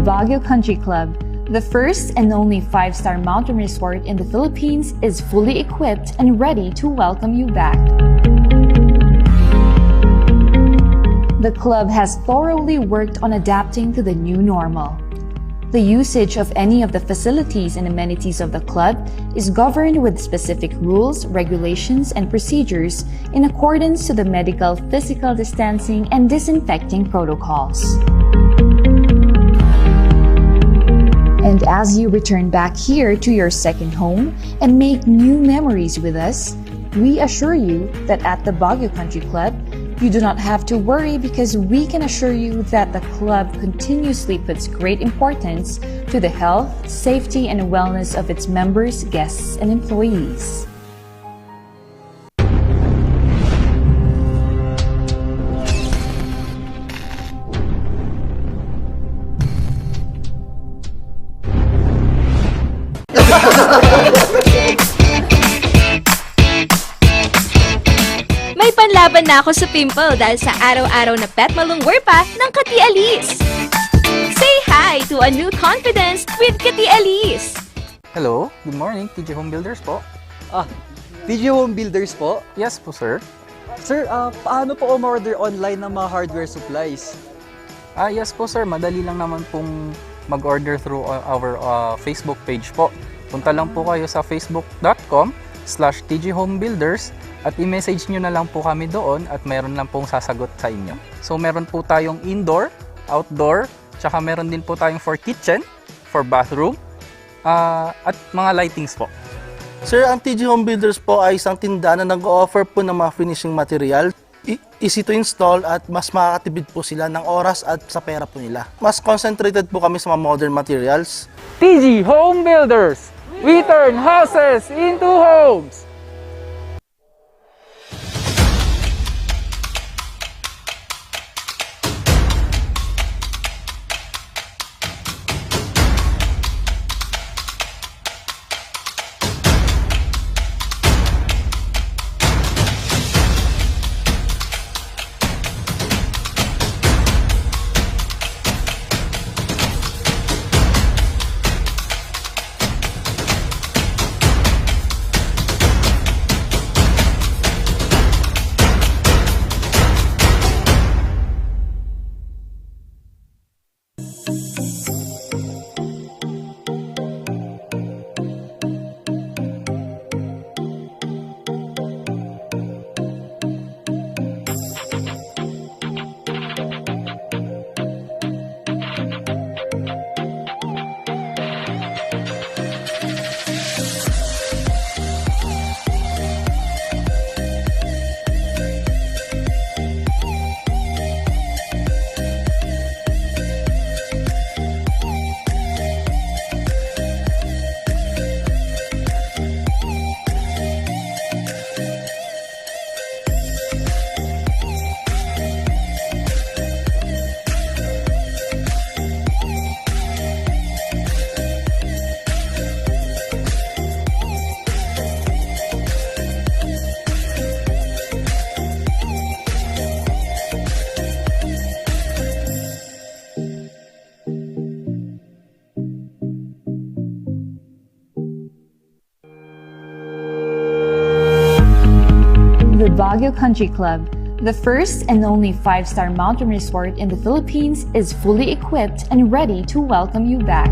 Baguio Country Club, the first and only 5-star mountain resort in the Philippines, is fully equipped and ready to welcome you back. The club has thoroughly worked on adapting to the new normal. The usage of any of the facilities and amenities of the club is governed with specific rules, regulations, and procedures in accordance to the medical, physical distancing, and disinfecting protocols. And as you return back here to your second home and make new memories with us, we assure you that at the Baguio Country Club, you do not have to worry because we can assure you that the club continuously puts great importance to the health, safety, and wellness of its members, guests, and employees. May panlaban na ako sa pimple dahil sa araw-araw na pet malungwer pa ng Kati Alice. Say hi to a new confidence with Kati Alice. Hello, good morning, TJ Home Builders po. TJ Home Builders po? Yes po, sir. Sir, paano po umorder online ng mga hardware supplies? Yes po, sir. Madali lang naman pong mag-order through our Facebook page po. Punta lang po kayo sa facebook.com/tjhomebuilders at i-message nyo na lang po kami doon at meron lang pong sasagot sa inyo. So meron po tayong indoor, outdoor, tsaka meron din po tayong for kitchen, for bathroom, at mga lightings po. Sir, ang TJ Home Builders po ay isang tindahan na nag-o-offer po ng mga finishing material. Easy to install at mas makakatipid po sila ng oras at sa pera po nila. Mas concentrated po kami sa mga modern materials. TJ Home Builders! We turn houses into homes! The Baguio Country Club, the first and only 5-star mountain resort in the Philippines, is fully equipped and ready to welcome you back.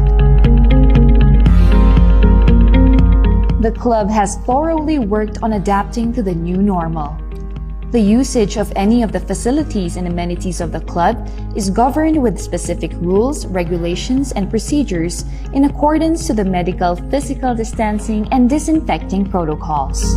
The club has thoroughly worked on adapting to the new normal. The usage of any of the facilities and amenities of the club is governed with specific rules, regulations, and procedures in accordance to the medical, physical distancing, and disinfecting protocols.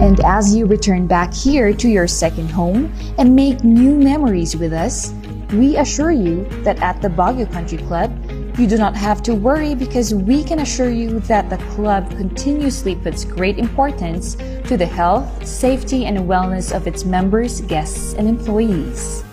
And as you return back here to your second home and make new memories with us, we assure you that at the Baguio Country Club, you do not have to worry because we can assure you that the club continuously puts great importance to the health, safety, and wellness of its members, guests, and employees.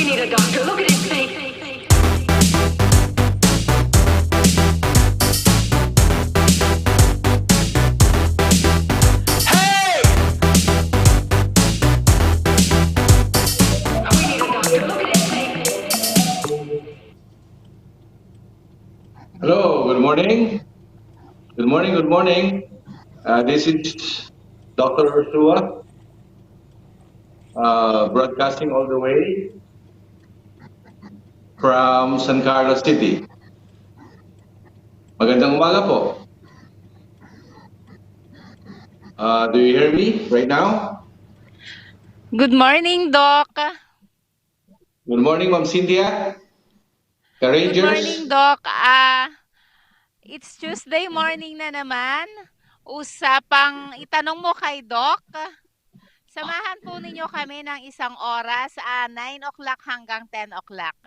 We need a doctor. Look at his face. Hello, good morning. Good morning, good morning. This is Dr. Ursula, broadcasting all the way from San Carlos City. Magandang umaga po. Do you hear me right now? Good morning, Doc. Good morning, Ma'am Cynthia. The Good Rangers. morning, Doc. It's Tuesday morning na naman. Usapang itanong mo kay Doc. Samahan po ninyo kami ng isang oras, 9 o'clock hanggang 10 o'clock.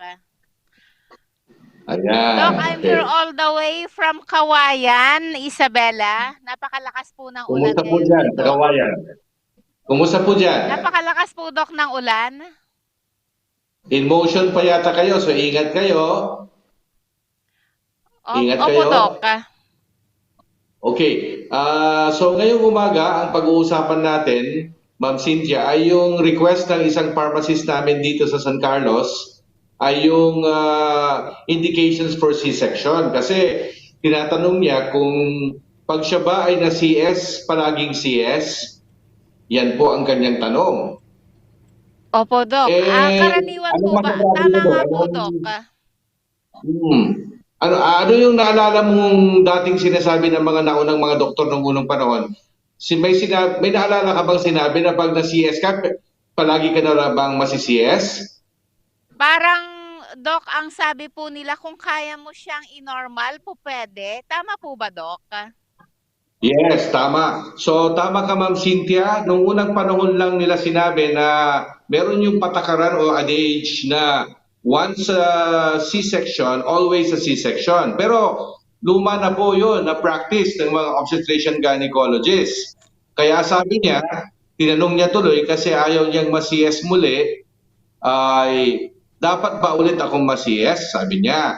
Ayan. Doc, I'm Okay. here all the way from Kawayan, Isabela. Napakalakas po ng ulan Kumusta po ngayon dyan, dito. sa Kawayan? Kumusta po dyan? Napakalakas po, Doc, ng ulan. In motion pa yata kayo, so ingat kayo. Ingat Opo, kayo. Doc. Okay. So ngayong umaga, ang pag-uusapan natin, Ma'am Cynthia, ay yung request ng isang pharmacist namin dito sa San Carlos ay yung indications for C-section. Kasi tinatanong niya kung pag siya ba ay na-CS, palaging CS, yan po ang kanyang tanong. Opo, Doc. Karaniwan ano po ba? masasabi Tama mo nga doon? po, Doc. Ano yung naalala mong dating sinasabi ng mga naunang mga doktor ng unang panahon? May naalala ka bang sinabi na pag na-CS ka, palagi ka na bang masi-CS? Parang, Doc, ang sabi po nila kung kaya mo siyang i-normal po pwede. Tama po ba, Doc? Yes, tama. So tama ka, Ma'am Cynthia. Nung unang panahon lang nila sinabi na meron yung patakaran o adage na once a C-section, always a C-section. Pero luma na po yun na practice ng mga obstetrician gynecologists. Kaya sabi niya, tinanong niya tuloy kasi ayaw niyang ma-CS muli, ay dapat ba ulit akong ma-CS? Sabi niya.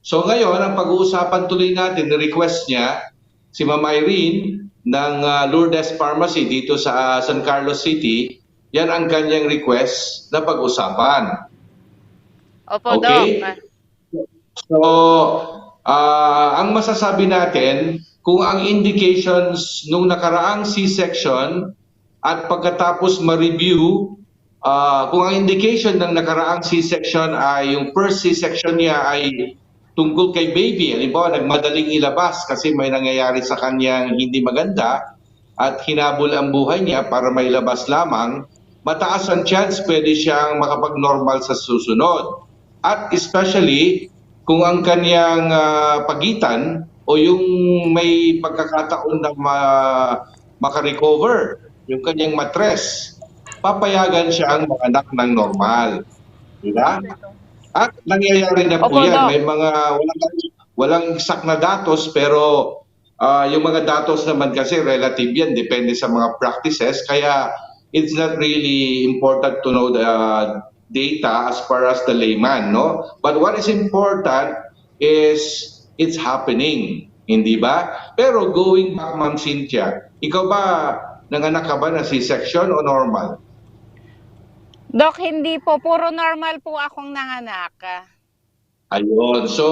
So ngayon, ang pag-uusapan tuloy natin, request niya, si Ma'am Irene ng Lourdes Pharmacy dito sa San Carlos City, yan ang kanyang request na pag-usapan. Opo, Okay. Doc. So, ang masasabi natin, kung ang indications nung nakaraang C-section at pagkatapos ma-review, kung ang indication ng nakaraang C-section ay yung first C-section niya ay tungkol kay baby, halimbawa nagmadaling ilabas kasi may nangyayari sa kanyang hindi maganda at hinabol ang buhay niya para mailabas lamang, mataas ang chance pwede siyang makapag-normal sa susunod. At especially kung ang kanyang pagitan o yung may pagkakataon na makarecover, yung kanyang matres, papayagan siya ang manganak ng normal. Diba? At nangyayari na po Opo, yan. Doc. May mga walang exact na datos pero yung mga datos naman kasi relative yan. Depende sa mga practices. Kaya it's not really important to know the data as far as the layman. No? But what is important is it's happening. Hindi ba? Pero going back, Ma'am Cynthia, ikaw ba nanganak ka ba na C-section o normal? Doc, hindi po. Puro normal po akong nanganak. Ayun. So,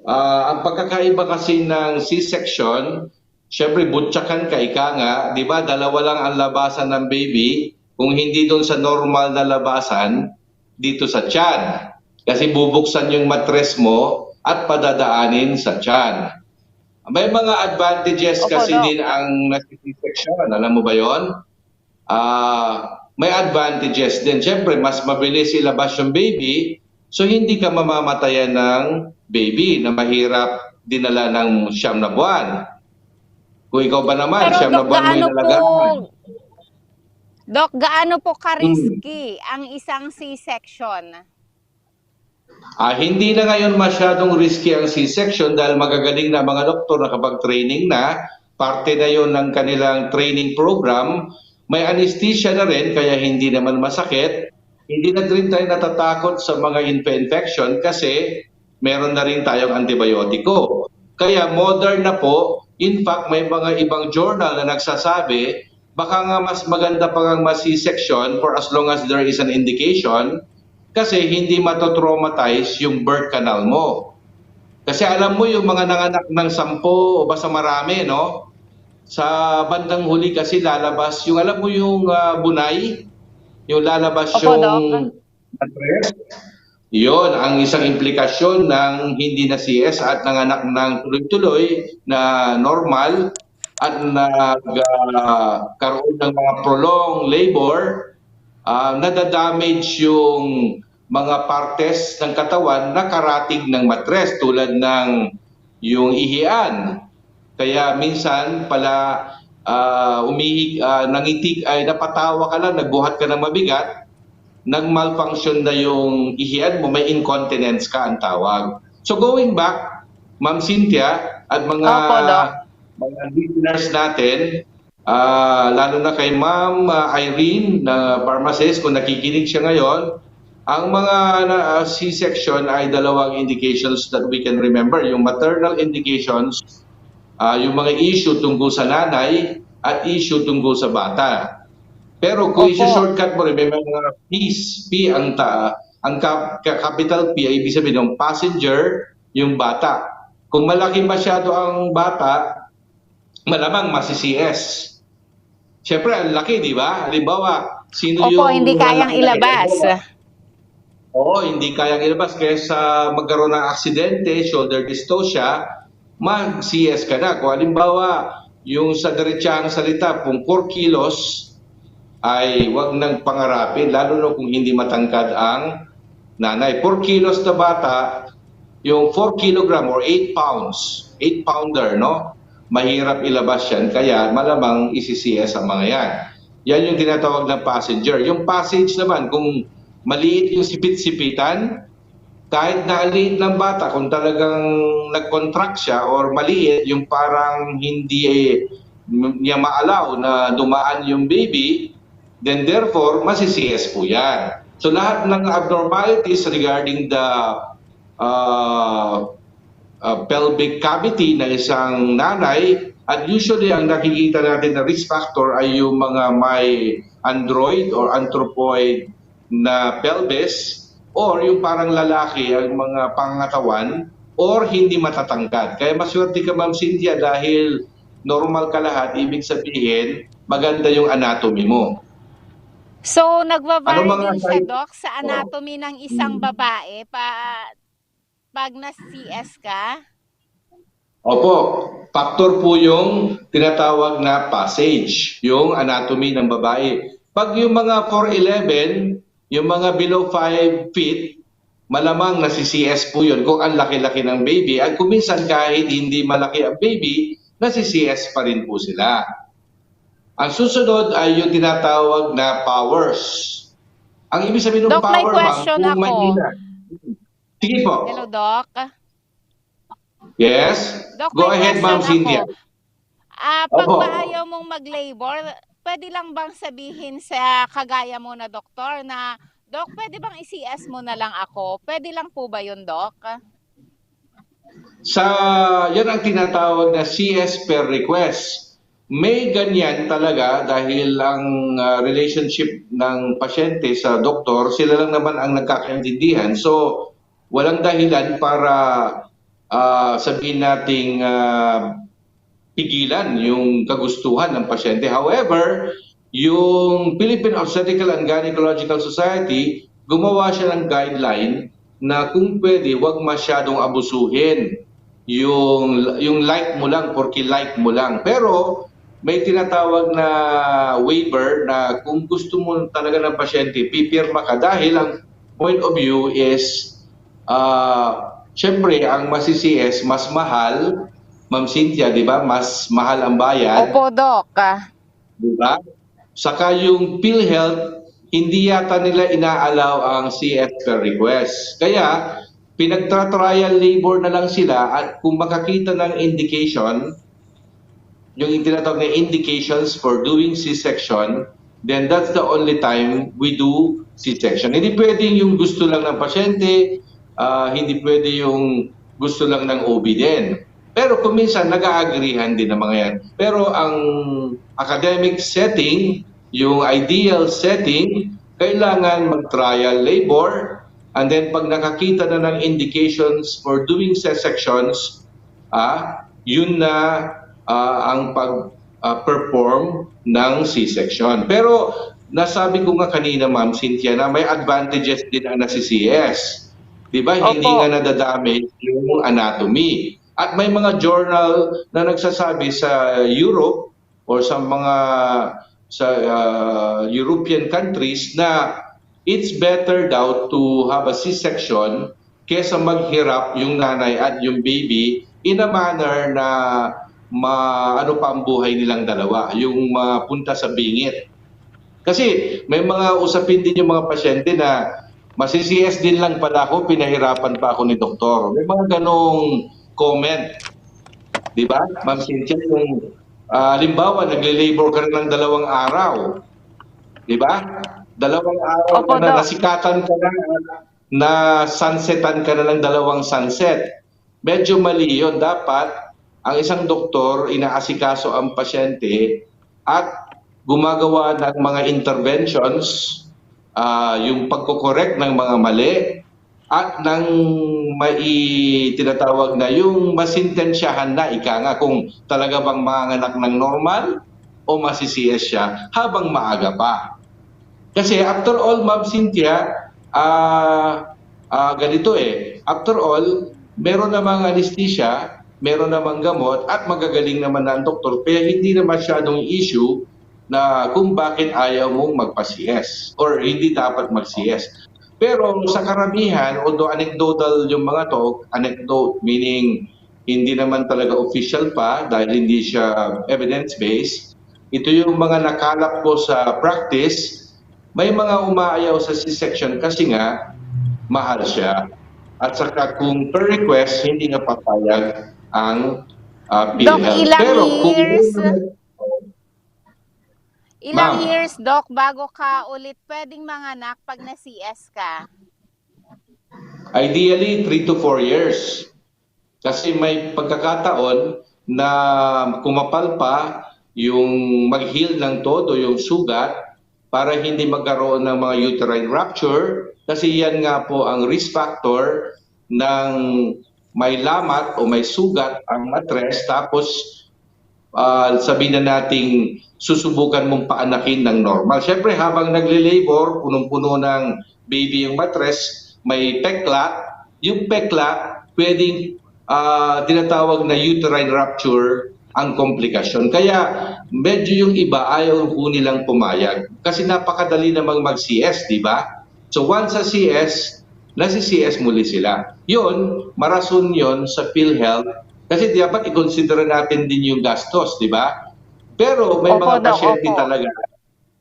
ang pagkakaiba kasi ng C-section, syempre butsakan ka, ika nga, di ba? Dalawa lang ang labasan ng baby. Kung hindi doon sa normal na labasan, dito sa tiyan. Kasi bubuksan yung matres mo at padadaanin sa tiyan. May mga advantages Opo, kasi Doc. din ang C-section. Alam mo ba yon? May advantages din. Siyempre, mas mabilis ilabas yung baby, so hindi ka mamamatayan ng baby na mahirap dinala ng 9 na buwan. Kung ikaw ba naman, Pero 9 na Doc, buwan may nalagaan. Doc, gaano po ka-risky ang isang C-section? Hindi na ngayon masyadong risky ang C-section dahil magagaling na mga doktor na kapag training na, parte na yon ng kanilang training program. May anesthesia na rin kaya hindi naman masakit hindi na rin tayo natatakot sa mga infection kasi meron na rin tayong antibiotiko. Kaya modern na po, in fact may mga ibang journal na nagsasabi baka nga mas maganda pa nga C-section for as long as there is an indication kasi hindi matotraumatize yung birth canal mo. Kasi alam mo yung mga nanganak ng 10 o basta marami, no? Sa bandang huli kasi lalabas yung alam mo yung bunay, yung lalabas Opo, yung Doc. mattress. Yun ang isang implikasyon ng hindi na CS at nanganak ng tuloy-tuloy na normal at nagkaroon ng mga prolonged labor, nadadamage yung mga partes ng katawan na karatig ng matres tulad ng yung ihian. Kaya minsan pala nangitig ay napatawa ka lang, nagbuhat ka ng mabigat, nag-malfunction na yung ihian mo, may incontinence ka ang tawag. So going back, Ma'am Cynthia at mga Opo, Doc. mga listeners natin, lalo na kay Ma'am Irene na pharmacist, kung nakikinig siya ngayon, ang mga C-section ay dalawang indications that we can remember. Yung maternal indications, yung mga issue tungkol sa nanay at issue tungkol sa bata. Pero kung isi-shortcut mo, remember mga P's, P ang capital P ay ibig sabihin ng passenger, yung bata. Kung malaki masyado ang bata, malamang masi-CS. Siyempre, ang laki, di ba? Halimbawa, sino Opo, yung... hindi kayang ilabas. Oo, hindi kayang ilabas. Kesa magkaroon ng aksidente, shoulder dystocia, mag-CS ka na. Kung halimbawa, yung sa diretsahang salita, kung 4 kilos, ay wag nang pangarapin, lalo na kung hindi matangkad ang nanay. 4 kilos na bata, yung 4 kilogram or 8 pounds, 8 pounder, no? Mahirap ilabas yan, kaya malamang isi-CS ang mga yan. Yan yung tinatawag na passenger. Yung passage naman, kung maliit yung sipit-sipitan, kahit naaliit ng bata, kung talagang nag-contract siya or maliit, yung parang hindi niya maalaw na dumaan yung baby, then therefore, masi-CS po yan. So lahat ng abnormalities regarding the pelvic cavity ng isang nanay, at usually ang nakikita natin na risk factor ay yung mga may android or anthropoid na pelvis, or yung parang lalaki ang mga pangatawan, or hindi matatangkad. Kaya maswerte ka, Ma'am Cynthia, dahil normal ka lahat, ibig sabihin, maganda yung anatomy mo. So, nagva-vary Ano mga din siya, Doc, sa anatomy ng isang babae pag na-CS ka? Opo, factor po yung tinatawag na passage, yung anatomy ng babae. Pag yung mga 4'11", yung mga below 5 feet, malamang nasi-CS po yun kung ang laki-laki ng baby. At kung minsan kahit hindi malaki ang baby, nasi-CS pa rin po sila. Ang susunod ay yung tinatawag na powers. Ang ibig sabihin ng Doc, may power, question kung ako. mahina. Sige po. Hello, Doc. Yes? Doc, Go may ahead, Ma'am question Cynthia. ako. Pag Opo. ba ayaw mong mag-labor, pwede lang bang sabihin sa kagaya mo na doktor na, Doc, pwede bang i-CS mo na lang ako? Pwede lang po ba yun, Doc? Yan ang tinatawag na CS per request. May ganyan talaga dahil ang relationship ng pasyente sa doktor, sila lang naman ang nagkakaintindihan. So, walang dahilan para sabihin nating pigilan yung kagustuhan ng pasyente. However, yung Philippine Obstetrical and Gynecological Society, gumawa siya ng guideline na kung pwede, wag masyadong abusuhin yung like mo lang, porque like mo lang. Pero may tinatawag na waiver na kung gusto mo talaga ng pasyente, pipirma ka dahil ang point of view is syempre ang masi-CS mas mahal, Ma'am Cynthia, di ba? Mas mahal ang bayad. Opo, Doc. Di ba? Saka yung PhilHealth, hindi yata nila inaalaw ang CS per request. Kaya pinagtra-trial labor na lang sila at kung makakita ng indication, yung tinatawag na indications for doing C-section, then that's the only time we do C-section. Hindi pwedeng yung gusto lang ng pasyente, hindi pwede yung gusto lang ng OB din. Pero kung minsan nag-aagrihan din ng mga yan. Pero ang academic setting, yung ideal setting, kailangan mag-trial labor, and then pag nakakita na ng indications for doing C-sections, yun na ang pag-perform ng C-section. Pero nasabi ko nga kanina, Ma'am Cynthia, na may advantages din ang nasi-CS. Di ba? Hindi nga nadadamage yung anatomy. At may mga journal na nagsasabi sa Europe or sa mga European countries na it's better daw to have a C-section kesa maghirap yung nanay at yung baby in a manner na ano pa ang buhay nilang dalawa, yung mapunta sa bingit. Kasi may mga usapin din yung mga pasyente na masi-CS din lang pala ako, pinahirapan pa ako ni doktor. May mga ganong comment. Di ba? Ma'am Cynthia, yung halimbawa, nagle-labor ka na ng 2 araw. Di ba? 2 araw ka na, nasikatan ka na sunsetan ka na ng 2 sunset. Medyo mali yun. Dapat, ang isang doktor, inaasikaso ang pasyente at gumagawa ng mga interventions, yung pagko-correct ng mga mali, at ng tinatawag na yung masintensyahan na kung talaga bang manganak ng normal o masi-CS siya habang maaga pa. Kasi after all, Ma'am Cynthia, ganito after all, meron namang anesthesia, meron namang gamot at magagaling naman ng doktor, kaya hindi na masyadong issue na kung bakit ayaw mong magpa-CS or hindi dapat mag-CS. Pero sa karamihan, although anecdotal yung mga to, anecdote meaning hindi naman talaga official pa dahil hindi siya evidence-based, ito yung mga nakalap ko sa practice, may mga umaayaw sa C-section kasi nga mahal siya. At saka kung per request, hindi nga papayag ang PhilHealth. Pero Ilang years, Doc, bago ka ulit pwedeng manganak pag na-CS ka? Ideally, 3 to 4 years. Kasi may pagkakataon na kumapal pa yung mag-heal ng todo yung sugat para hindi magkaroon ng mga uterine rupture. Kasi yan nga po ang risk factor ng may lamat o may sugat ang matres tapos sabihin na nating susubukan mong paanakin ng normal. Siyempre, habang nagle-labor, punong-puno ng baby yung matres, may peklat. Yung peklat, pwedeng tinatawag na uterine rupture ang komplikasyon. Kaya medyo yung iba ayaw po nilang pumayag. Kasi napakadali namang mag-CS, di ba? So once sa CS, nasi-CS muli sila. Yun, marason yun sa PhilHealth. Kasi dapat i-consider natin din yung gastos, di ba? Pero may mga pasyente talaga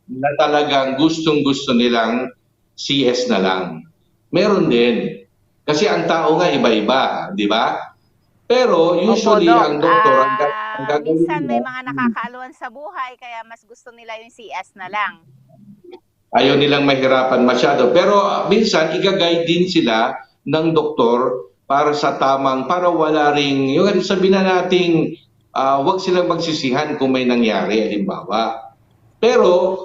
na talagang gustong-gusto nilang CS na lang. Meron din. Kasi ang tao nga iba-iba, di ba? Pero usually ang doktor ang gagawin minsan may mga nakakaaluan sa buhay kaya mas gusto nila yung CS na lang. Ayaw nilang mahirapan masyado. Pero minsan igagay din sila ng doktor para sa tamang, para wala ring, yung sabihin na nating wag silang magsisihan kung may nangyari, halimbawa. Pero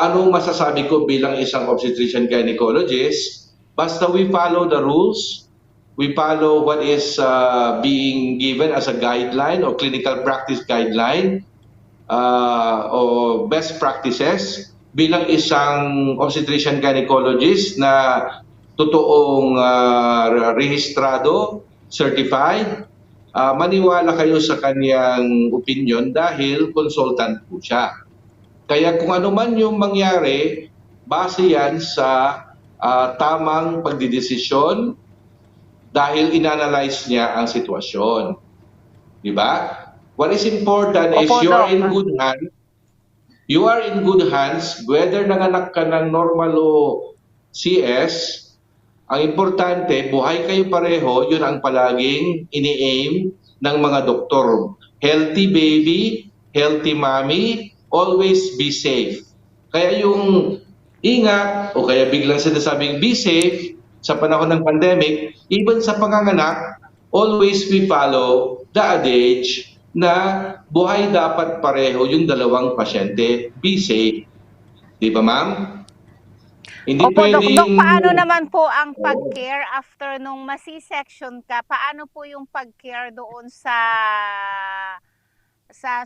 anong masasabi ko bilang isang obstetrician gynecologist, basta we follow the rules, we follow what is being given as a guideline or clinical practice guideline o best practices bilang isang obstetrician gynecologist na totoong rehistrado, certified, maniwala kayo sa kanyang opinion dahil consultant po siya. Kaya kung ano man yung mangyari, base yan sa tamang pagdidesisyon dahil inanalyze niya ang sitwasyon. Di ba? What is important is you are in good hands. You are in good hands whether nanganak ka ng normal o CS. Ang importante, buhay kayo pareho, yun ang palaging ini-aim ng mga doktor. Healthy baby, healthy mommy, always be safe. Kaya yung ingat o kaya biglang sinasabing be safe sa panahon ng pandemic, even sa panganganak, always we follow the adage na buhay dapat pareho yung dalawang pasyente. Be safe. Di ba, ma'am? Hindi Opo, Dok. pwedeng... Dok, paano naman po ang pag-care after nung masi-section ka? Paano po yung pag-care doon sa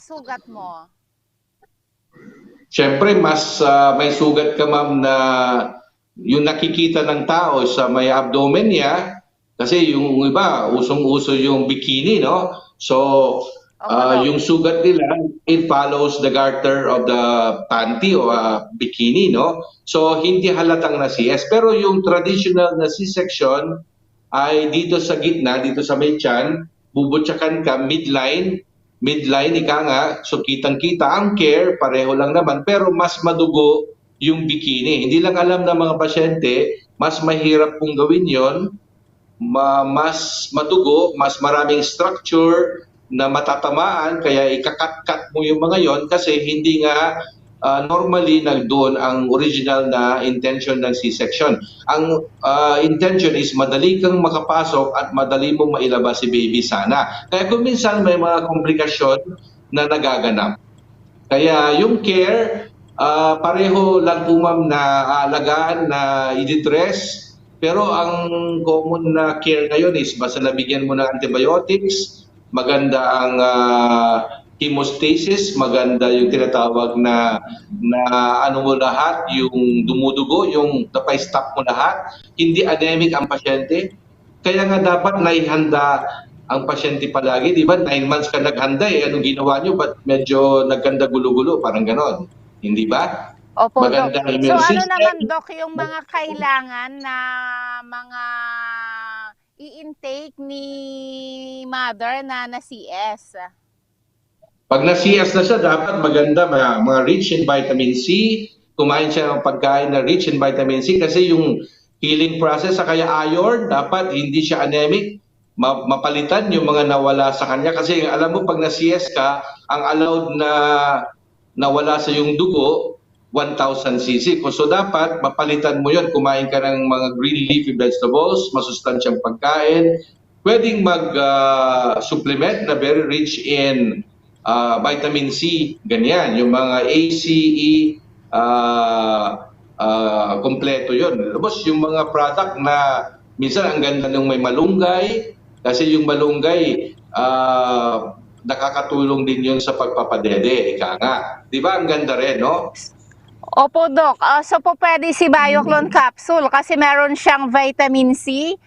sugat mo? Siyempre, mas may sugat ka, ma'am, na yung nakikita ng tao sa may abdomen niya, kasi yung iba, usong-uso yung bikini, no? So, Opo, Dok. yung sugat nila, it follows the garter of the panty o bikini, no? So, hindi halatang na CS. Pero yung traditional na C-section ay dito sa gitna, dito sa may tiyan, bubutsakan ka midline, ika nga, so kitang-kita ang care, pareho lang naman, pero mas madugo yung bikini. Hindi lang alam ng mga pasyente, mas mahirap pong gawin yon, mas madugo, mas maraming structure na matatamaan, kaya ikakat-kat mo yung mga yon kasi hindi nga normally nagdoon ang original na intention ng C-section. Ang intention is madali kang makapasok at madali mong mailabas si baby sana. Kaya kung minsan may mga komplikasyon na nagaganap. Kaya yung care, pareho lang po, ma'am, na aalagaan, na i-dress. Pero ang common na care ngayon is basta nabigyan mo ng antibiotics, maganda ang hemostasis, maganda yung tinatawag na ano mo lahat, yung dumudugo, yung napay-stop mo lahat, hindi anemic ang pasyente. Kaya nga dapat naihanda ang pasyente palagi, di ba? 9 months ka naghanda anong ginawa nyo? Ba't medyo nagkanda gulo-gulo? Parang ganon. Hindi ba? Opo, Dok. Magandang So immune ano system. naman, Dok, yung mga kailangan na mga i-intake ni mother na CS? Pag na-CS na siya, dapat maganda mga rich in vitamin C. Kumain siya ng pagkain na rich in vitamin C kasi yung healing process sa kaya iron, dapat hindi siya anemic. Mapalitan yung mga nawala sa kanya. Kasi alam mo, pag na-CS ka, ang allowed na nawala sa yung dugo, 1,000 cc. So dapat mapalitan mo yon. Kumain ka ng mga green leafy vegetables, masustansyang pagkain. Pwedeng mag-supplement na very rich in vitamin C, ganyan. Yung mga A, C, E, kompleto yun. Tapos yung mga product na minsan ang ganda ng may malunggay, kasi yung malunggay, nakakatulong din yun sa pagpapadede, ika nga. Di ba ang ganda rin, no? Opo, Dok. So po pwede si Bioclone capsule kasi meron siyang vitamin C,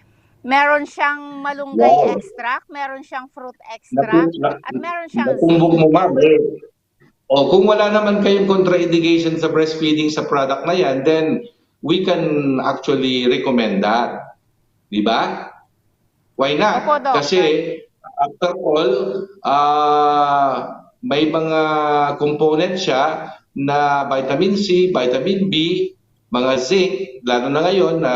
meron siyang malunggay extract, meron siyang fruit extract, at meron siyang Natumbok zinc. mo, ma'am. O kung wala naman kayong contraindication sa breastfeeding sa product na yan, then we can actually recommend that. Di ba? Why not? Opo, Doc. Kasi after all, may mga component siya na vitamin C, vitamin B, mga zinc, lalo na ngayon na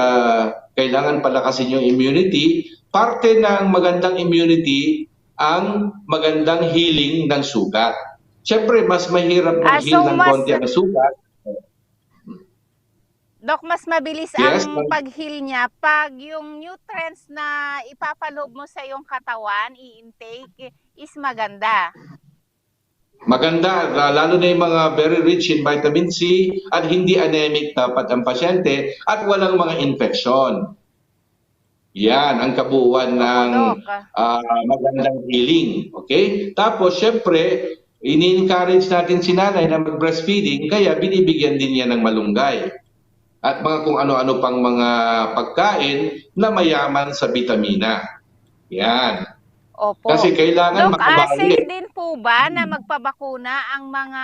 kailangan palakasin yung immunity. Parte ng magandang immunity ang magandang healing ng sugat. Siyempre, mas mahirap mag-heal ng konti ang sugat. Dok, mas mabilis Yes, ang pag-heal niya pag yung nutrients na ipapaloob mo sa iyong katawan, i-intake, is maganda. Maganda, lalo na yung mga very rich in vitamin C at hindi anemic dapat ang pasyente at walang mga infection. Yan ang kabuuan ng magandang healing. Okay? Tapos, syempre, ini-encourage natin si nanay na mag-breastfeeding, kaya binibigyan din niya ng malunggay. At mga kung ano-ano pang mga pagkain na mayaman sa bitamina. Yan. Opo. Kasi kailangan Dok, safe din po ba na magpabakuna ang mga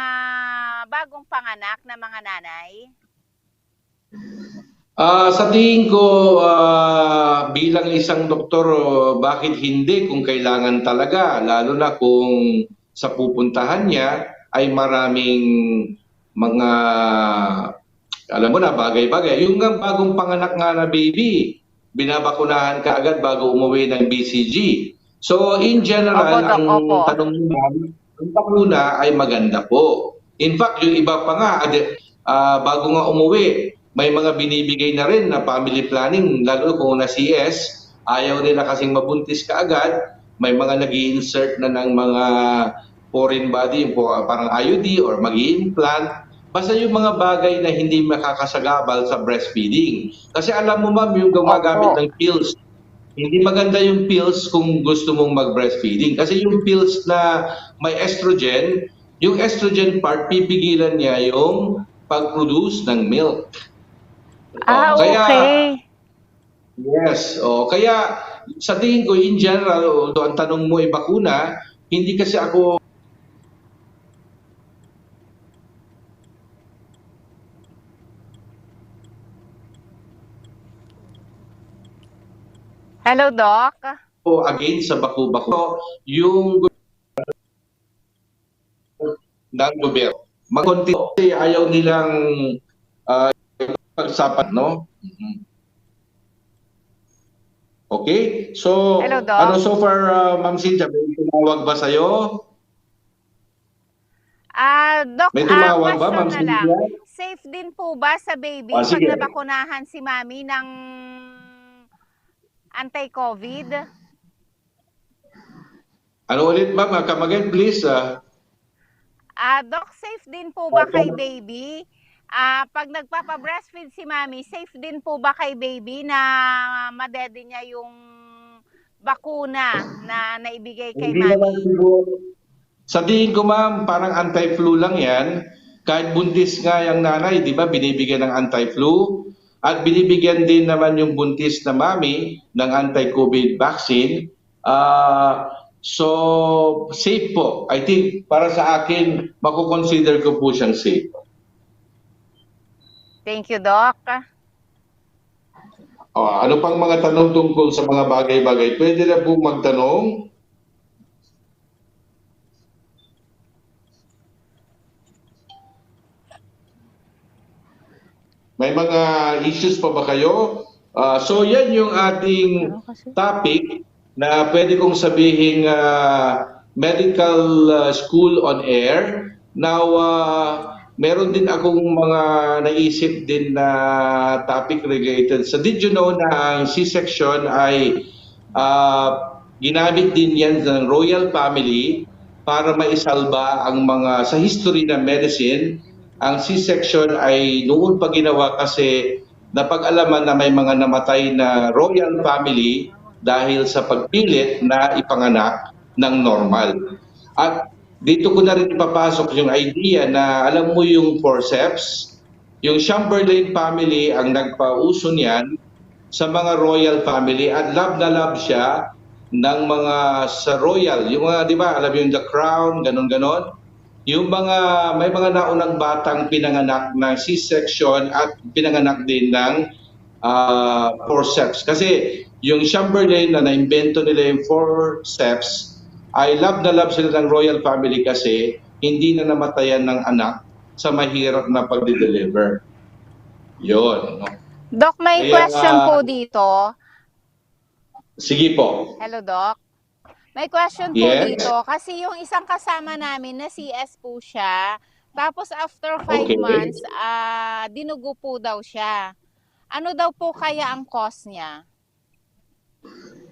bagong panganak na mga nanay? Sa tingin ko, bilang isang doktor, bakit hindi kung kailangan talaga, lalo na kung sa pupuntahan niya ay maraming mga, alam mo na, bagay-bagay. Yung bagong panganak nga na baby, binabakunahan ka agad bago umuwi ng BCG. So, in general, ang tanong naman, ang bakuna ay maganda po. In fact, yung iba pa nga, bago nga umuwi, may mga binibigay na rin na family planning, lalo kung na CS, ayaw nila kasing mabuntis kaagad, may mga nag-i-insert na ng mga foreign body, yung parang IUD or mag-i-implant. Basta yung mga bagay na hindi makakasagabal sa breastfeeding. Kasi alam mo ma'am, yung gumagamit ng pills, hindi maganda yung pills kung gusto mong mag-breastfeeding. Kasi yung pills na may estrogen, yung estrogen part, pipigilan niya yung pag-produce ng milk. Okay. Yes. Kaya sa tingin ko, in general, although ang tanong mo ay bakuna, hindi kasi ako Hello, Doc. against sa baku-baku. Yung ng gobyerno. Magkonti kasi ayaw nilang pagsapat, no? Okay? So, Hello, Doc. ano so far, Ma'am Cynthia, may tumawag ba sa'yo? Doc, May tumawag ba, question Ma'am na lang. Cynthia? Safe din po ba sa baby pag Sige. nabakunahan si Mami ng anti-COVID? Ano ulit, Ma'am? Come again, please. Doc, safe din po ba kay baby? Pag nagpapa-breastfeed si Mami, safe din po ba kay baby na madede niya yung bakuna na naibigay kay Hindi naman Mami? siguro. Sa tingin ko, Ma'am, parang anti-flu lang yan. Kahit buntis nga yung nanay, di ba, binibigyan ng anti-flu. At binibigyan din naman yung buntis na mami ng anti-COVID vaccine. So, safe po. I think, para sa akin, makukonsider ko po siyang safe. Thank you, Doc. Ano pang mga tanong tungkol sa mga bagay-bagay? Pwede na po magtanong. May mga issues pa ba kayo? So yan yung ating topic na pwede kong sabihin medical school on air. Now, meron din akong mga naisip din na topic related. So did you know na ang C-section ay ginamit din yan ng royal family para maisalba ang mga sa history ng medicine. Ang C-section ay noon pa ginawa kasi napag-alaman na may mga namatay na royal family dahil sa pagpilit na ipanganak ng normal. At dito ko na rin ipapasok yung idea na alam mo yung forceps, yung Chamberlain family ang nagpauso niyan sa mga royal family at love na love siya ng mga sa royal. Yung mga, di ba, alam mo yung The Crown, ganon-ganon. Yung mga, may mga naunang batang pinanganak ng C-section at pinanganak din ng forceps. Kasi yung Chamberlain na naimbento nila yung forceps, ay love na love sila ng royal family kasi hindi na namatayan ng anak sa mahirap na pag-deliver. Yun. No? Doc, may question po dito. Sige po. Hello, Doc. May question po Yes. dito. Kasi yung isang kasama namin na CS po siya, tapos after 5 Okay. months, dinugo po daw siya. Ano daw po kaya ang cause niya?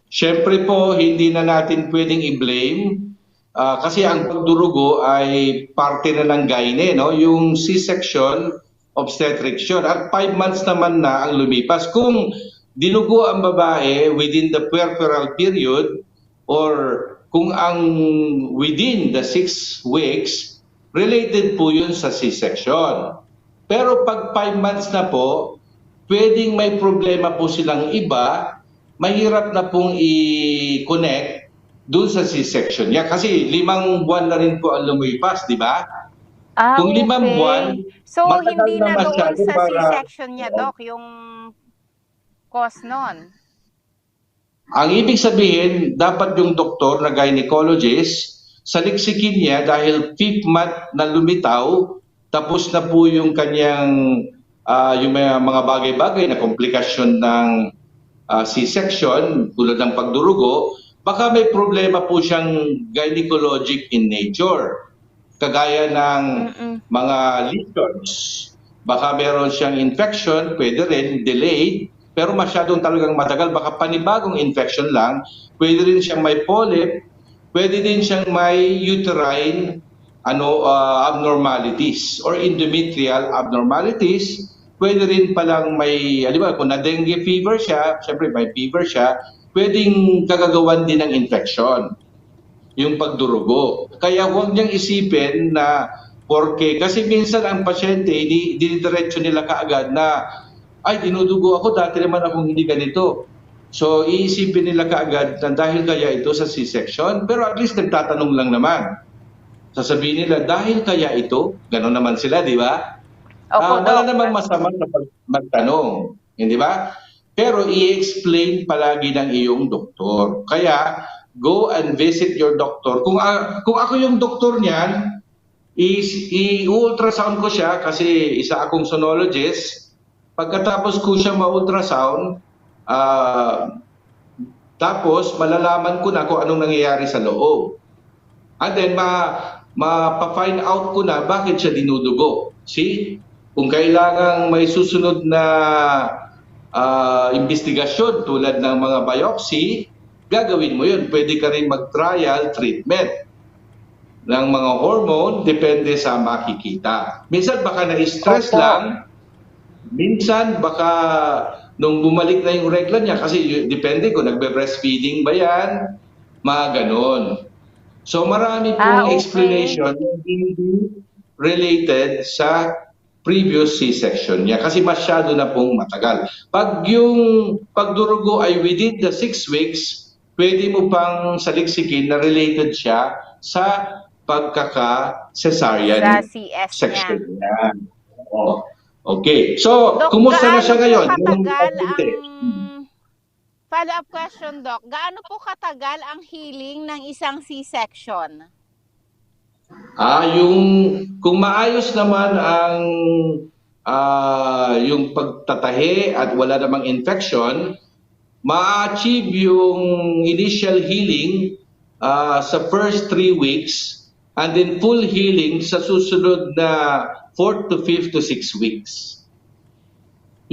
Siyempre po, hindi na natin pwedeng i-blame kasi ang pagdurugo ay parte na ng gyne, no? Yung C-section, obstetrics yun. At 5 months naman na ang lumipas. Kung dinugo ang babae within the puerperal period or kung ang within the 6 weeks, related po yun sa C-section. Pero pag 5 months na po, pwedeng may problema po silang iba, mahirap na pong i-connect dun sa C-section niya. Kasi 5 buwan na rin po ang lumipas, di ba? Kung 5 buwan, So, matagal hindi na doon masyado sa para- C-section niya, Doc, yung cause nun. Ang ibig sabihin, dapat yung doktor na gynecologist, saliksikin niya dahil 5th month na lumitaw, tapos na po yung kanyang yung mga bagay-bagay na komplikasyon ng C-section, tulad ng pagdurugo, baka may problema po siyang gynecologic in nature. Kagaya ng mga lesions baka meron siyang infection, pwede rin, delayed, pero masyadong talagang matagal, baka panibagong infection lang, pwede rin siyang may polyp, pwede din siyang may uterine abnormalities or endometrial abnormalities. Pwede rin palang may, halimbawa kung na-dengue fever siya, syempre may fever siya, pwedeng kagagawan din ng infection, yung pagdurugo. Kaya huwag niyang isipin na kasi minsan ang pasyente, dinidiretso nila kaagad na, ay, dinudugo ako, dati naman akong hindi ganito. So, iisipin nila kaagad na dahil kaya ito sa C-section, pero at least nagtatanong lang naman. Sasabihin nila, dahil kaya ito, gano'n naman sila, di ba? Wala namang masama na magtanong, hindi ba? Pero i-explain palagi ng iyong doktor. Kaya, go and visit your doctor. Kung ako yung doktor niyan, i-ultrasound ko siya kasi isa akong sonologist. Pagkatapos ko siya ma-ultrasound, tapos malalaman ko na kung anong nangyayari sa loob. And then ma-find out ko na bakit siya dinudugo. See? Kung kailangang may susunod na investigasyon tulad ng mga biopsy, gagawin mo yun. Pwede ka rin mag-trial treatment ng mga hormone, depende sa makikita. Minsan baka na-stress lang, minsan baka nung bumalik na yung regla niya, kasi depende kung nagbe-breastfeeding ba yan, mga ganon. So marami pong explanation hindi related sa previous C-section niya kasi masyado na pong matagal. Pag yung pagdurugo ay within the 6 weeks, pwede mo pang saliksikin na related siya sa pagkaka-cesarean Sa CS section niya. niya. Okay. So, Dok, kumusta na siya ngayon? Follow-up question, Doc. Gaano po katagal ang healing ng isang C-section? Kung maayos naman ang yung pagtatahi at wala namang infection, ma-achieve yung initial healing sa first 3 weeks and then full healing sa susunod na 4th to 5th to 6 weeks.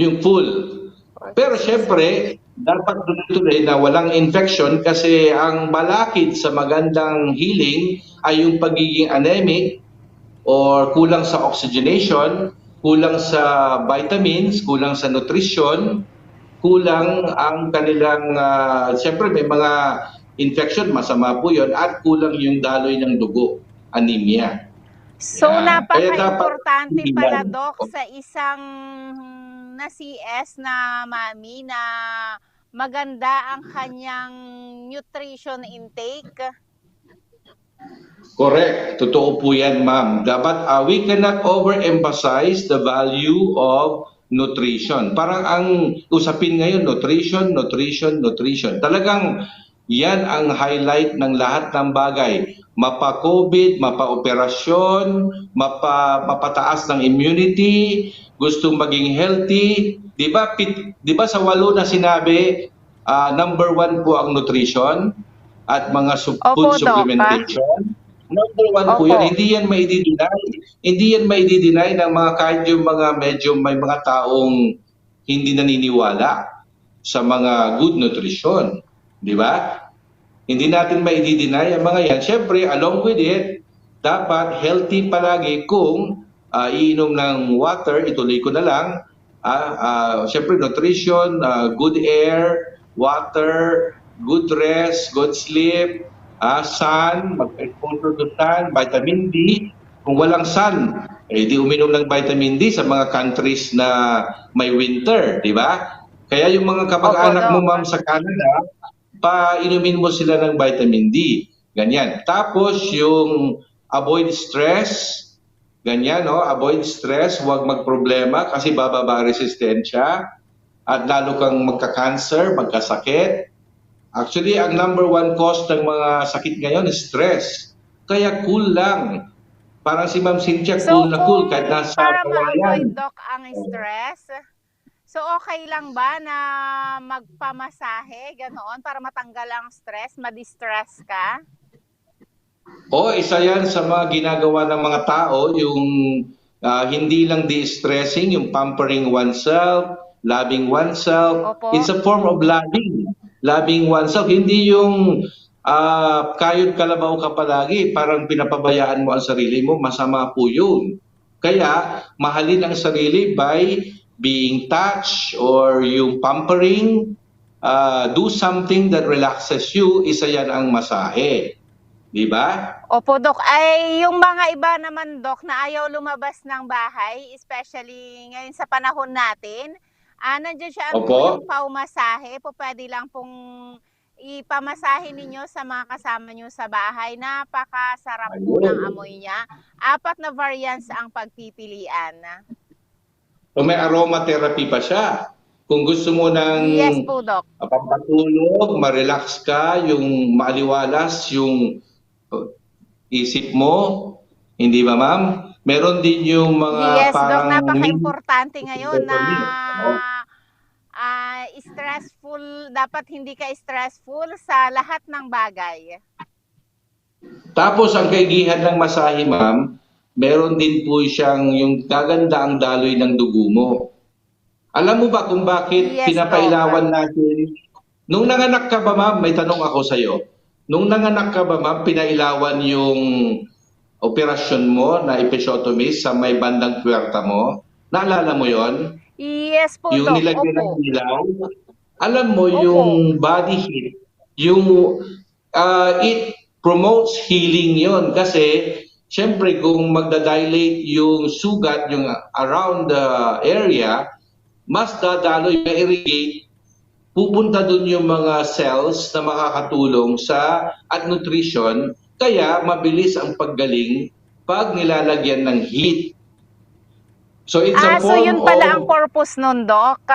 Yung full. Pero syempre, dapat tuloy-tuloy na walang infection kasi ang balakid sa magandang healing ay yung pagiging anemic or kulang sa oxygenation, kulang sa vitamins, kulang sa nutrition, kulang ang kanilang, siyempre may mga infection, masama po yun, at kulang yung daloy ng dugo, anemia. So, Kaya napaka-importante dapat pala, Doc, sa isang na CS na mami na maganda ang kanyang nutrition intake. Correct. Totoo po yan, ma'am. Dapat we cannot overemphasize the value of nutrition. Parang ang usapin ngayon, nutrition, nutrition, nutrition. Talagang yan ang highlight ng lahat ng bagay. Mapa-COVID, mapa-operasyon, mapataas ng immunity, gustong maging healthy. Di ba sa 8 na sinabi, number 1 po ang nutrition at mga food supplementation. Number 1 po yan. Hindi yan mai-deny. Hindi yan mai-deny ng mga kahit yung mga medyo may mga taong hindi naniniwala sa mga good nutrition. Di ba? Hindi natin mai-deny ang mga yan. Siyempre, along with it, dapat healthy palagi kung iinom ng water, ituloy ko na lang. Siyempre, nutrition, good air, water, good rest, good sleep, sun, mag-exposure to sun, vitamin D. Kung walang sun, di uminom ng vitamin D sa mga countries na may winter, di ba? Kaya yung mga kamag-anak mo, ma'am, sa Canada, painumin mo sila ng vitamin D. Ganyan. Tapos yung avoid stress, ganyan, no? Avoid stress, huwag magproblema kasi bababa resistensya at lalo kang magka-cancer, magkasakit. Actually, ang number 1 cause ng mga sakit ngayon is stress. Kaya cool lang. Parang si Ma'am Cynthia, cool na cool kahit nasa para kawayan. ma-avoid, Doc, ang stress, so okay lang ba na magpamasahe, ganoon, para matanggal ang stress, ma-distress ka? Isa yan sa mga ginagawa ng mga tao, yung Hindi lang de-stressing, yung pampering oneself, loving oneself. Opo. It's a form of loving oneself. Hindi yung kayod kalabaw ka palagi, parang pinapabayaan mo ang sarili mo, masama po yun. Kaya mahalin ang sarili by being touched or yung pampering, do something that relaxes you, isa yan ang masahe. Di ba? Opo, Dok. Ay, yung mga iba naman, Dok, na ayaw lumabas ng bahay, especially ngayon sa panahon natin, nandiyan siya ang Opo. yung paumasahe. Po, pwede lang pong ipamasahe ninyo sa mga kasama nyo sa bahay. Napakasarap po Ayun. ng amoy niya. 4 na variants ang pagpipilian. So may aromatherapy pa siya. Kung gusto mo ng Yes po, Dok. pampatulog, ma-relax ka, yung maaliwalas, yung isip mo, hindi ba ma'am? Meron din yung mga Yes, Dok. parang Napaka-importante ngayon na Oo. stressful, dapat hindi ka stressful sa lahat ng bagay. Tapos ang kaigihan ng masahe ma'am, meron din po siyang yung gaganda ang daloy ng dugo mo. Alam mo ba kung bakit Yes, pinapailawan natin? Nung nanganak ka ba ma'am, may tanong ako sa iyo. Nung nanganak ka ba ma'am, pinailawan yung operasyon mo na episiotomy sa may bandang puwerta mo? Naalala mo yon? Yes po, Yung Dok. nilagyan ng Opo. ilaw? Alam mo, Opo. yung body heat, yung it promotes healing yon kasi syempre kung magdadilate yung sugat, yung around the area, mas dadaloy, ma-irrigate, pupunta dun yung mga cells na makakatulong sa at nutrition, kaya mabilis ang paggaling pag nilalagyan ng heat. So it's a So form yun pala of... ang purpose nun, Dok.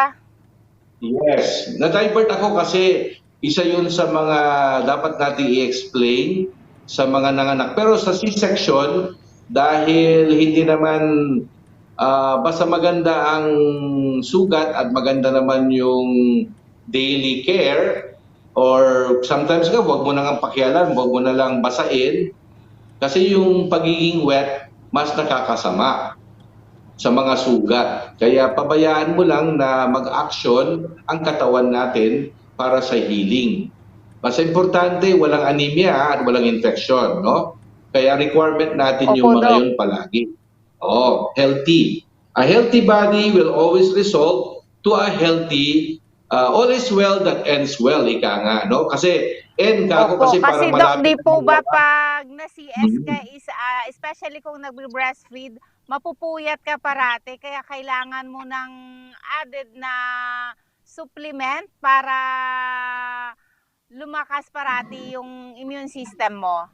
Yes. Na-divert ako kasi isa yun sa mga dapat natin i-explain sa mga nanganak. Pero sa C-section, dahil hindi naman basta maganda ang sugat at maganda naman yung daily care, or sometimes ka, wag mo na nga pakialam, wag mo na lang basain kasi yung pagiging wet mas nakakasama sa mga sugat. Kaya pabayaan mo lang na mag-action ang katawan natin para sa healing. Mas importante, walang anemia at walang infection, no? Kaya requirement natin yung Opo, mga Doc. yun palagi. Healthy. A healthy body will always result to a healthy, all is well that ends well, ika nga, no? Kasi end ka ako Opo, kasi kasi parang Doc, malapit di na po ba magwala. pag na-CS ka is, especially kung nagbe-breastfeed, mapupuyat ka parate, kaya kailangan mo ng added na supplement para lumakas parati yung immune system mo.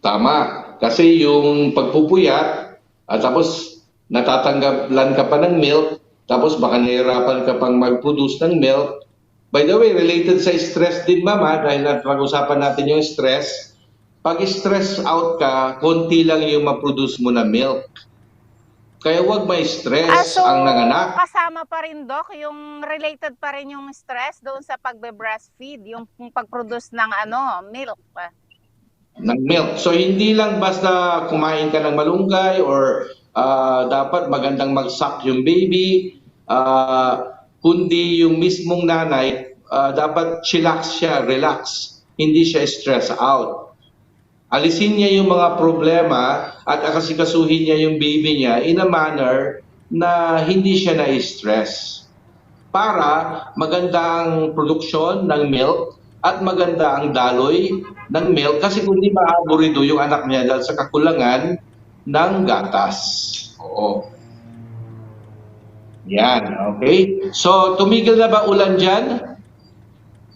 Tama. Kasi yung pagpupuyat, at tapos natatanggalan ka pa ng milk, tapos baka nahihirapan ka pang mag-produce ng milk. By the way, related sa stress din mama, dahil pag-usapan natin yung stress, pag stress out ka, konti lang yung ma-produce mo na milk. Kaya huwag may stress So ang nanganak. kasama pa rin, Doc, yung related pa rin yung stress doon sa pagbe-breastfeed, yung pag-produce ng milk. Ng milk. So hindi lang basta kumain ka ng malunggay or dapat magandang mag-suck yung baby, kundi yung mismong nanay dapat chillax siya, relax. Hindi siya stress out. Alisin niya yung mga problema at akasikasuhin niya yung baby niya in a manner na hindi siya na-stress. Para maganda ang produksyon ng milk at maganda ang daloy ng milk kasi kundi maaburido yung anak niya dahil sa kakulangan ng gatas. Oo. Yan, okay? So, tumigil na ba ulan dyan?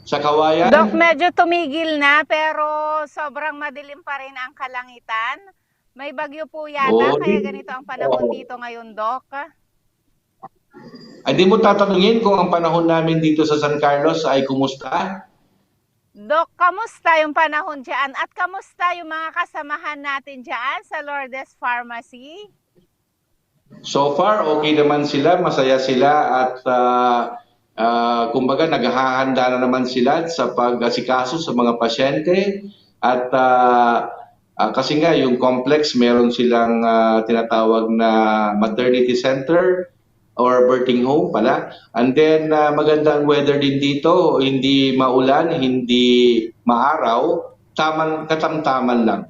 Sa Kawayan? Doc, medyo tumigil na pero sobrang madilim pa rin ang kalangitan. May bagyo po yata, kaya ganito ang panahon dito ngayon, Doc. Hindi mo tatanungin kung ang panahon namin dito sa San Carlos ay kumusta? Doc, kamusta yung panahon dyan? At kamusta yung mga kasamahan natin dyan sa Lourdes Pharmacy? So far, okay naman sila, masaya sila at kumbaga naghahanda na naman sila sa pag-asikaso sa mga pasyente at Kasi nga yung complex meron silang tinatawag na maternity center or birthing home pala. And then magandang weather din dito, hindi maulan, hindi maaraw, katamtaman lang.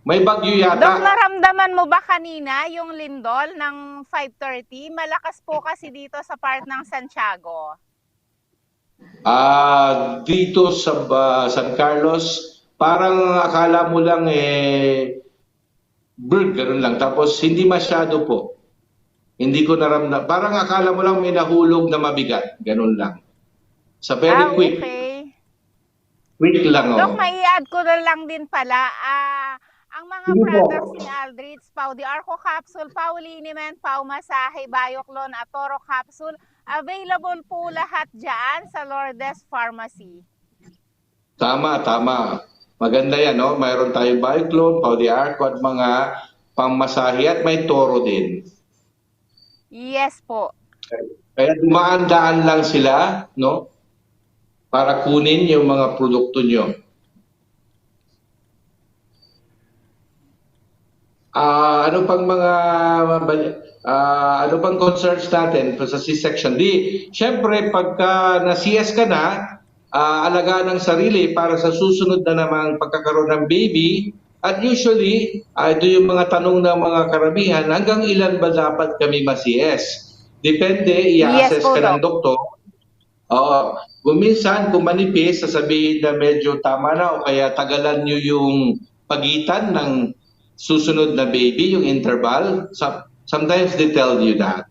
May bagyo Dok, yata. naramdaman mo ba kanina yung lindol ng 5:30? Malakas po kasi dito sa part ng Santiago. Dito sa San Carlos, parang akala mo lang bird, ganun lang. Tapos hindi masyado po. Hindi ko naramdaman. Parang akala mo lang may nahulog na mabigat. Ganun lang. Sa very quick. Okay. Quick lang. Dok, may i-add ko na lang din pala. Ang mga Sige po. products ni Aldrich, Pau de Arco Capsule, Pau Liniment, Pau Masahe, Bioclone at Toro Capsule, available po lahat dyan sa Lourdes Pharmacy. Tama. Maganda yan, no? Mayroon tayong Bioclone, Pau de Arco at mga pangmasahe at may Toro din. Yes po. Kaya dumaan-daan lang sila, no? Para kunin yung mga produkto nyo. Ano pang concerns natin sa C-section? Syempre pagka na-CS ka na, alagaan ng sarili para sa susunod na namang pagkakaroon ng baby. At usually, ito yung mga tanong ng mga karamihan, hanggang ilan ba dapat kami ma-CS? Depende, i-assess po, ka ng Doc. doktor. Kung minsan, kung manipis, sasabihin na medyo tama na o kaya tagalan nyo yung pagitan ng susunod na baby, yung interval. Sometimes they tell you that.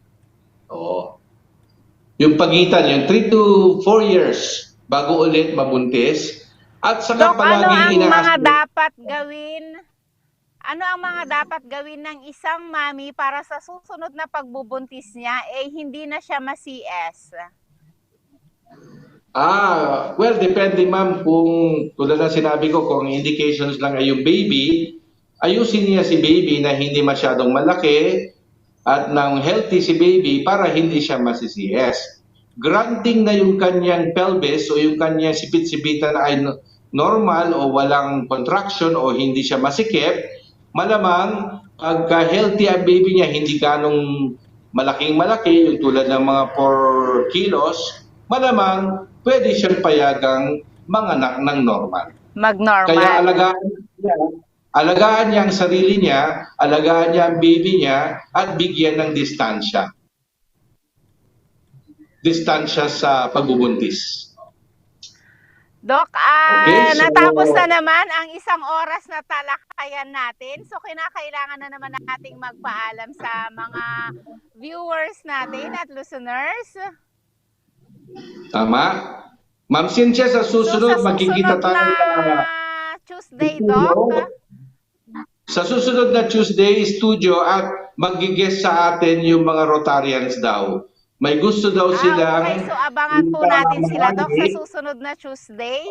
Yung pagitan, yung 3 to 4 years bago ulit mabuntis. At saka Dok, ano ang palagi mga dapat gawin? Ano ang mga dapat gawin ng isang mami para sa susunod na pagbubuntis niya hindi na siya ma-CS? Well, depende ma'am kung tulad ng sinabi ko, kung indications lang ay yung baby, ayusin niya si baby na hindi masyadong malaki at nang healthy si baby para hindi siya masi-CS. Granting na yung kanyang pelvis o yung kanyang sipit-sipitan ay normal o walang contraction o hindi siya masikip, malamang pagka healthy ang baby niya, hindi ganong malaking-malaki, yung tulad ng mga 4 kilos, malamang pwede siyang payagang manganak ng normal. Mag-normal. Kaya alagaan niya ang sarili niya, alagaan niya ang baby niya, at bigyan ng distansya. Distansya sa pagbubuntis. Dok, Okay, so- natapos na naman ang isang oras na talakayan natin. So, kinakailangan na naman nating magpaalam sa mga viewers natin at listeners. Tama? Ma'am Cynthia, sa susunod, magkikita tayo na Tuesday, Doc. sa susunod na Tuesday studio at magigest sa atin yung mga Rotarians daw. May gusto daw silang... Okay, so abangan po natin sila, Doc, sa susunod na Tuesday.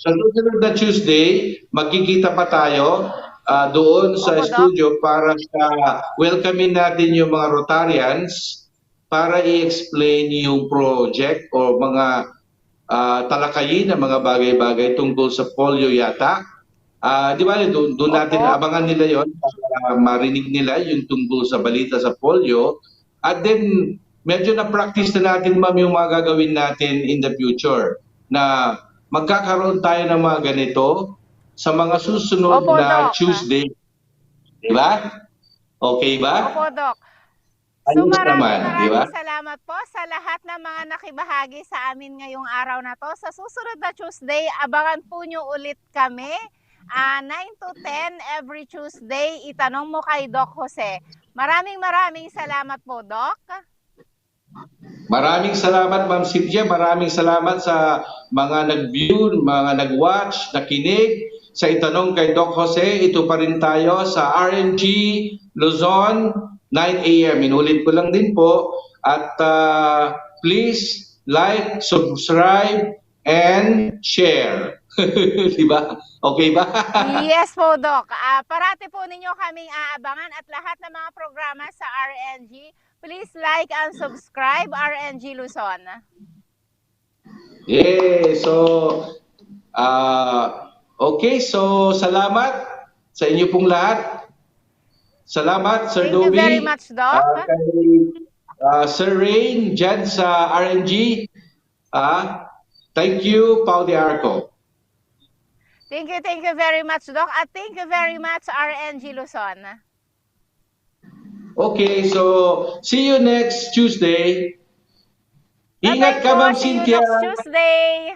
Sa susunod na Tuesday, magkikita pa tayo doon sa Opo, Doc. studio para sa welcoming natin yung mga Rotarians para i-explain yung project o mga talakayin na mga bagay-bagay tungkol sa polio yata. Di ba, doon natin abangan nila yon para marinig nila yung tungkol sa balita sa polio. At then, medyo na-practice na natin, ma'am, yung mga gagawin natin in the future na magkakaroon tayo ng mga ganito sa mga susunod Opo, na Doc. Tuesday. Di ba? Okay ba? Opo, Doc. So Ayos naman, di ba? maraming salamat po sa lahat ng mga nakibahagi sa amin ngayong araw na to. Sa susunod na Tuesday, abangan po nyo ulit kami. 9 to 10 every Tuesday. Itanong mo kay Doc Jose. Maraming salamat po, Doc. Maraming salamat, Ma'am Cynthia. Maraming salamat sa mga nag-view, mga nag-watch, nakinig sa Itanong kay Doc Jose. Ito pa rin tayo sa RNG Luzon, 9 a.m. Inulit ko lang din po. At please like, subscribe, and share. Diba? Okay ba? Yes po, Doc. Parati po ninyo kaming aabangan at lahat ng mga programa sa RNG. Please like and subscribe RNG Luzon. Yeah, so okay, so salamat sa inyo pong lahat. Salamat, Sir Thank you Dobby. very much, Doc. Kay Sir Rain, dyan sa RNG. Thank you, Pau de Arco. Thank you very much, Doc. At thank you very much, RNG Luzon. Okay, so see you next Tuesday. Ingat Bye-bye ka, po. Ma'am See you Cynthia. next Tuesday.